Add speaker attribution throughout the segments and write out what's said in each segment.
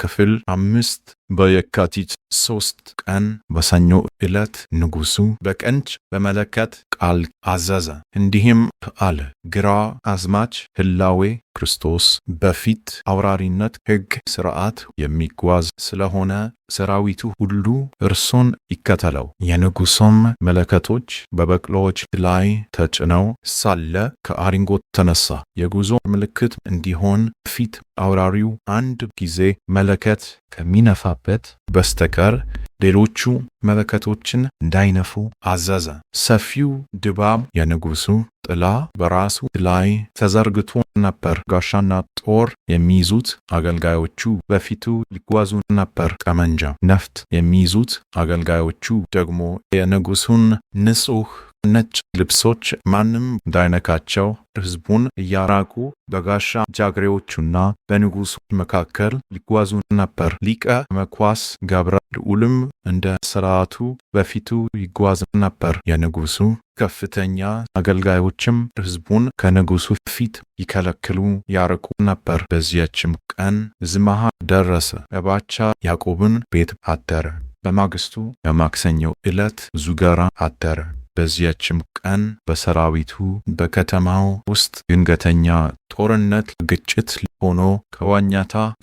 Speaker 1: ክፍል 5 በየካቲት 3 ቀን በሰኞ ዕለት ንጉሡ በቀንች በመለከት ቃል አዘዘ፣ እንዲህም አለ። ግራ አዝማች ሕላዌ ክርስቶስ በፊት አውራሪነት ሕግ ሥርዓት የሚጓዝ ስለሆነ ሰራዊቱ ሁሉ እርሱን ይከተለው። የንጉሡም መለከቶች በበቅሎች ላይ ተጭነው ሳለ ከአሪንጎት ተነሳ። የጉዞ ምልክት እንዲሆን ፊት አውራሪው አንድ ጊዜ መለከት ከሚነፋበት በስተቀር ሌሎቹ መለከቶችን እንዳይነፉ አዘዘ። ሰፊው ድባብ የንጉሡ ጥላ በራሱ ላይ ተዘርግቶ ነበር። ጋሻና ጦር የሚይዙት አገልጋዮቹ በፊቱ ሊጓዙ ነበር። ጠመንጃ፣ ነፍጥ የሚይዙት አገልጋዮቹ ደግሞ የንጉሡን ንጹሕ ነጭ ልብሶች ማንም እንዳይነካቸው ሕዝቡን እያራቁ በጋሻ ጃግሬዎቹና በንጉሡ መካከል ሊጓዙ ነበር። ሊቀ መኳስ ገብረ ልዑልም እንደ ሥርዓቱ በፊቱ ይጓዝ ነበር። የንጉሡ ከፍተኛ አገልጋዮችም ሕዝቡን ከንጉሡ ፊት ይከለክሉ ያርቁ ነበር። በዚያችም ቀን ዝማሃ ደረሰ፣ በባቻ ያዕቆብን ቤት አደረ። በማግስቱ የማክሰኞው ዕለት ዙገራ አደረ። በዚያችም ቀን በሰራዊቱ በከተማው ውስጥ ድንገተኛ ጦርነት ግጭት ሆኖ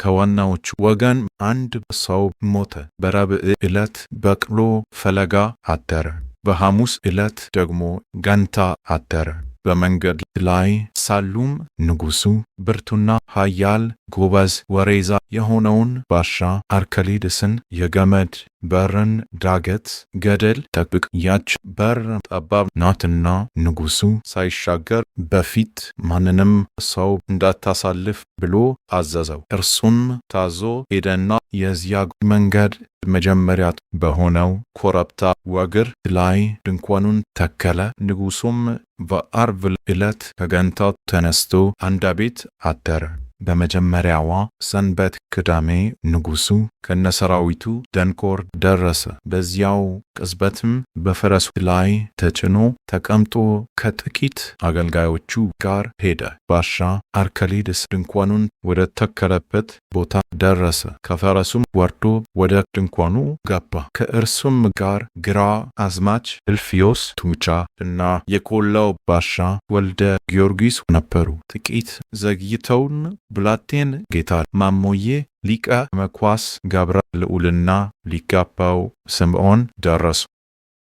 Speaker 1: ከዋናዎቹ ወገን አንድ ሰው ሞተ። በረቡዕ ዕለት በቅሎ ፈለጋ አደረ። በሐሙስ ዕለት ደግሞ ገንታ አደረ። በመንገድ ላይ ሳሉም ንጉሡ ብርቱና ኃያል ጎበዝ ወሬዛ የሆነውን ባሻ አርከሌድስን የገመድ በርን ዳገት ገደል ጠብቅ፣ ያች በር ጠባብ ናትና ንጉሡ ሳይሻገር በፊት ማንንም ሰው እንዳታሳልፍ ብሎ አዘዘው። እርሱም ታዞ ሄደና የዚያ መንገድ መጀመሪያ በሆነው ኮረብታ ወግር ላይ ድንኳኑን ተከለ። ንጉሡም በዓርብ ዕለት ከገንታው ተነስቶ አንዳቤት አደረ። በመጀመሪያዋ ሰንበት ቅዳሜ ንጉሡ ከነሰራዊቱ ደንኮር ደረሰ። በዚያው ቅጽበትም በፈረሱ ላይ ተጭኖ ተቀምጦ ከጥቂት አገልጋዮቹ ጋር ሄደ። ባሻ አርከሌድስ ድንኳኑን ወደ ተከለበት ቦታ ደረሰ። ከፈረሱም ወርዶ ወደ ድንኳኑ ገባ። ከእርሱም ጋር ግራ አዝማች እልፍዮስ ቱቻ እና የቆላው ባሻ ወልደ ጊዮርጊስ ነበሩ። ጥቂት ዘግይተውን ብላቴን ጌታ ማሞዬ ሊቀ መኳስ ገብረ ልዑልና ሊቀ አበው ስምዖን ደረሱ።